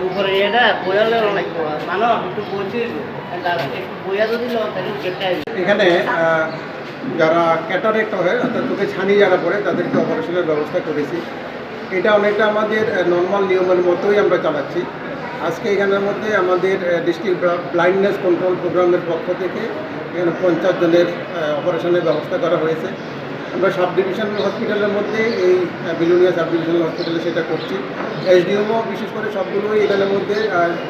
উপরে এটা বইয়া লেলো লাগবো মানো একটু বলছি একটু বইয়া যদি লো তাহলে কেটে এখানে যারা ক্যাটারেক্ট হয় অর্থাৎ চোখে ছানি যারা পড়ে তাদেরকে অপারেশনের ব্যবস্থা করেছি। এটা অনেকটা আমাদের নর্মাল নিয়মের মতোই আমরা চালাচ্ছি। আজকে এখানের মধ্যে আমাদের ডিস্ট্রিক্ট ব্লাইন্ডনেস কন্ট্রোল প্রোগ্রামের পক্ষ থেকে এখানে 50 জনের অপারেশনের ব্যবস্থা করা হয়েছে। আমরা সাব ডিভিশনাল হসপিটালের মধ্যে এই বিলোনিয়া সাব ডিভিশনাল হসপিটালে সেটা করছি। এসডিএমও বিশেষ করে সবগুলোই এখানের মধ্যে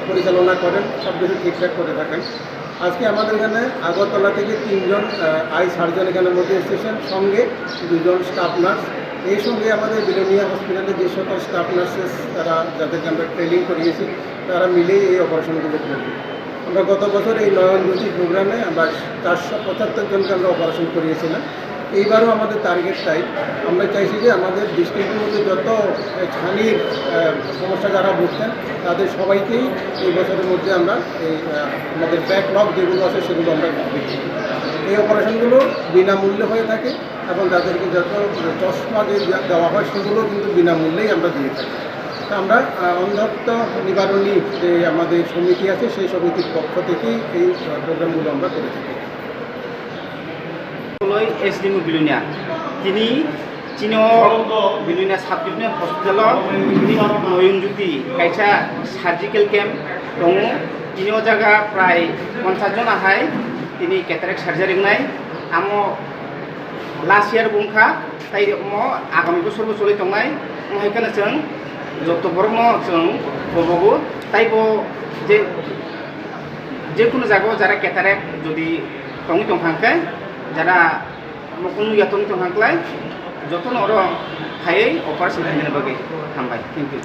পরিচালনা করেন, সব কিছু ঠিকঠাক করে থাকেন। আজকে আমাদের এখানে আগরতলা থেকে 3 জন আই সার্জন এখানের মধ্যে এসেছেন, সঙ্গে 2 জন স্টাফ নার্স। এই সঙ্গে আমাদের বিলোনিয়া হসপিটালে যে সকল স্টাফ নার্সেস তারা যাদেরকে আমরা ট্রেনিং করিয়েছি তারা মিলেই এই অপারেশনগুলো করবে। আমরা গত বছর এই নয়ন জ্যোতি প্রোগ্রামে আমরা 475 জনকে আমরা অপারেশন করিয়েছিলাম। এইবারও আমাদের টার্গেট তাই। আমরা চাইছি যে আমাদের ডিস্ট্রিক্টের মধ্যে যত ছানির সমস্যা যারা ভুগছেন তাদের সবাইকেই এই বছরের মধ্যে আমরা এই আমাদের ব্যাকলগ যেগুলো আছে সেগুলো আমরা দেখি। এই অপারেশনগুলো বিনামূল্যে হয়ে থাকে এবং তাদেরকে যত চশমা যে দেওয়া হয় সেগুলো কিন্তু বিনামূল্যেই আমরা দিয়ে থাকি। তা আমরা অন্ধত্ব নিবারণী যে আমাদের সমিতি আছে সেই সমিতির পক্ষ থেকেই এই প্রোগ্রামগুলো আমরা করে থাকি। এসডিএম বিলোনিয়া তিনি বিলোনিয়া সাব ডিভিশনাল হসপিটাल নয়ন জ্যোতি কাইसा সার্জিক্যাল ক্যাম্প दङ। তিনি জায়গা প্রায় 50 জন আহাই তিনি ক্যাটারেক্ট সার্জারি নাই আমো লাস্ট ইয়ার बुंखा তাই আগামী বছরबो চলি दंनाय ओंखायनो जों যত বড় जों বলবো তাইবো যে কোনো জায়গায় যারা ক্যাটারেক্ট যদি টঙি দंखांखाय যারা কোনো ইয়াতন দंखांख्लाय যতन अर हायै अपारेशन खालामनो बागै हामबाय। थैंक इउ।